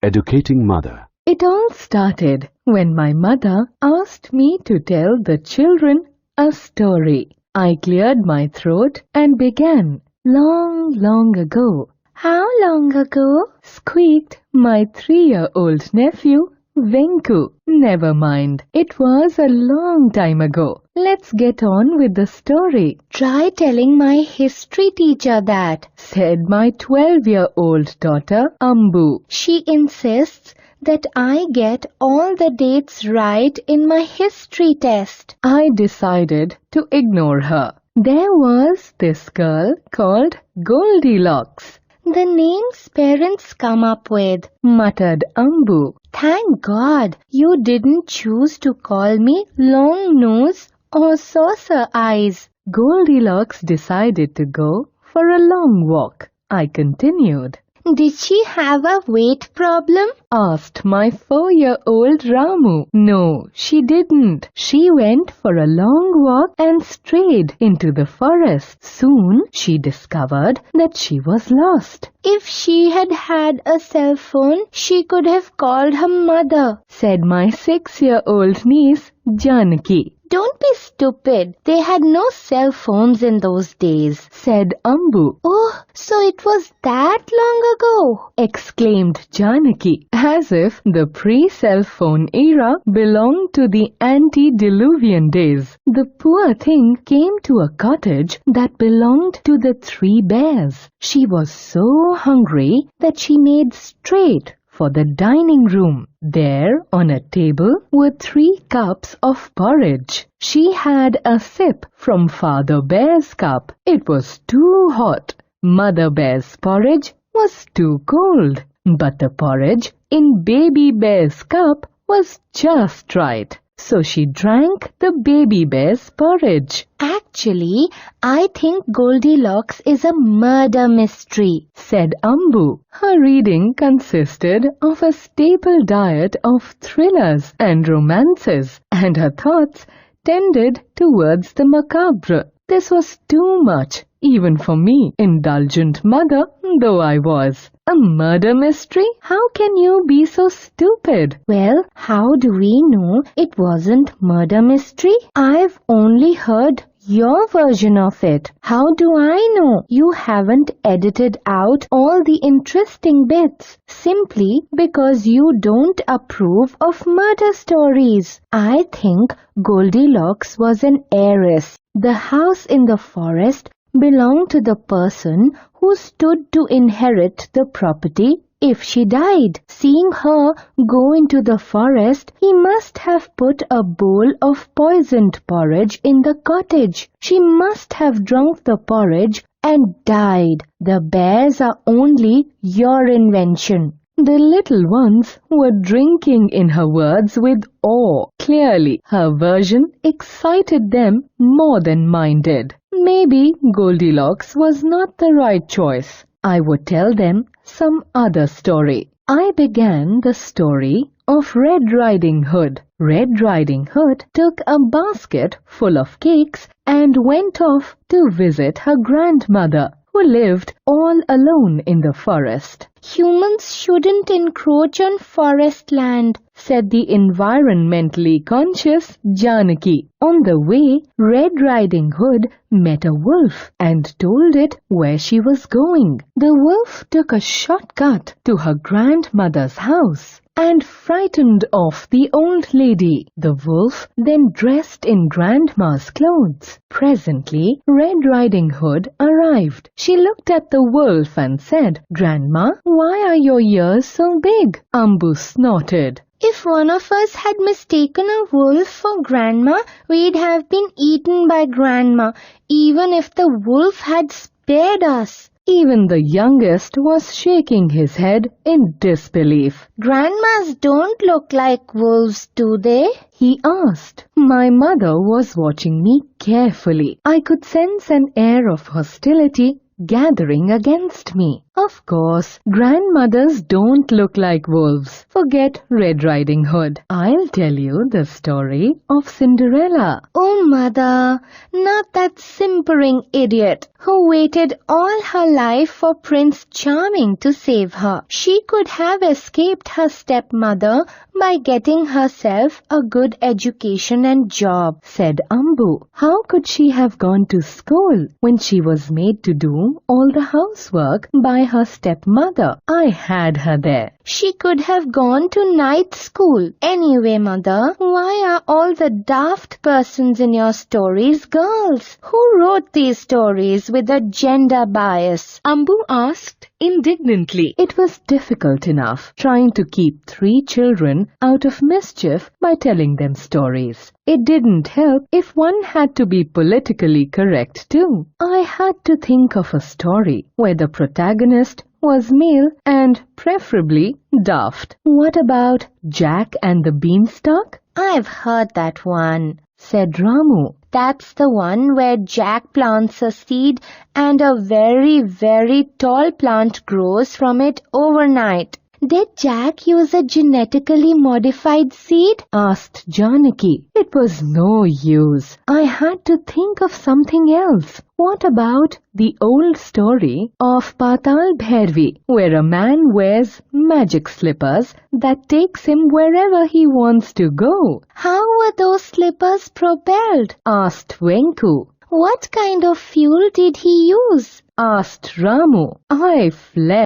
Educating Mother. It all started when my mother asked me to tell the children a story. I cleared my throat and began. Long, long ago. How long ago? Squeaked my 3-year-old nephew, Venku. Never mind. It was a long time ago. Let's get on with the story. Try telling my history teacher that, said my 12-year-old daughter, Ambu. She insists that I get all the dates right in my history test. I decided to ignore her. There was this girl called Goldilocks. The names parents come up with, muttered Ambu. Thank God you didn't choose to call me Long Nose or Saucer Eyes. Goldilocks decided to go for a long walk. I continued. Did she have a weight problem? Asked my 4-year-old Ramu. No, she didn't. She went for a long walk and strayed into the forest. Soon she discovered that she was lost. If she had had a cell phone, she could have called her mother, said my 6-year-old niece, Janaki. Don't be stupid. They had no cell phones in those days, said Ambu. Oh, so it was that long ago, exclaimed Janaki, as if the pre-cell phone era belonged to the antediluvian days. The poor thing came to a cottage that belonged to the 3 bears. She was so hungry that she made straight for the dining room. There, on a table, were 3 cups of porridge. She had a sip from Father Bear's cup. It was too hot. Mother Bear's porridge was too cold. But the porridge in Baby Bear's cup was just right. So she drank the Baby Bear's porridge. Actually, I think Goldilocks is a murder mystery, said Ambu. Her reading consisted of a staple diet of thrillers and romances, and her thoughts tended towards the macabre. This was too much, even for me, indulgent mother though I was. A murder mystery? How can you be so stupid? Well, how do we know it wasn't murder mystery? I've only heard your version of it. How do I know you haven't edited out all the interesting bits simply because you don't approve of murder stories? I think Goldilocks was an heiress. The house in the forest belonged to the person who stood to inherit the property if she died. Seeing her go into the forest, he must have put a bowl of poisoned porridge in the cottage. She must have drunk the porridge and died. The bears are only your invention. The little ones were drinking in her words with awe. Clearly, her version excited them more than mine did. Maybe Goldilocks was not the right choice. I would tell them some other story. I began the story of Red Riding Hood. Red Riding Hood took a basket full of cakes and went off to visit her grandmother, who lived all alone in the forest. Humans shouldn't encroach on forest land, said the environmentally conscious Janaki. On the way, Red Riding Hood met a wolf and told it where she was going. The wolf took a shortcut to her grandmother's house and frightened off the old lady. The wolf then dressed in Grandma's clothes. Presently, Red Riding Hood arrived. She looked at the wolf and said, "Grandma, why are your ears so big?" Ambu snorted. If one of us had mistaken a wolf for Grandma, we'd have been eaten by Grandma, even if the wolf had spared us. Even the youngest was shaking his head in disbelief. Grandmas don't look like wolves, do they? He asked. My mother was watching me carefully. I could sense an air of hostility gathering against me. Of course, grandmothers don't look like wolves. Forget Red Riding Hood. I'll tell you the story of Cinderella. Oh, Mother, not that simpering idiot who waited all her life for Prince Charming to save her. She could have escaped her stepmother by getting herself a good education and job, said Ambu. How could she have gone to school when she was made to do all the housework by her stepmother? I had her there. She could have gone to night school. Anyway, Mother, why are all the daft persons in your stories girls? Who wrote these stories with a gender bias? Ambu asked indignantly. It was difficult enough trying to keep 3 children out of mischief by telling them stories. It didn't help if one had to be politically correct too. I had to think of a story where the protagonist was male and preferably daft. What about Jack and the Beanstalk? I've heard that one, said Ramu. That's the one where Jack plants a seed and a very, very tall plant grows from it overnight. Did Jack use a genetically modified seed? Asked Janaki. It was no use. I had to think of something else. What about the old story of Patal Bhairavi, where a man wears magic slippers that takes him wherever he wants to go? How were those slippers propelled? Asked Venku. What kind of fuel did he use? Asked Ramu. I fled.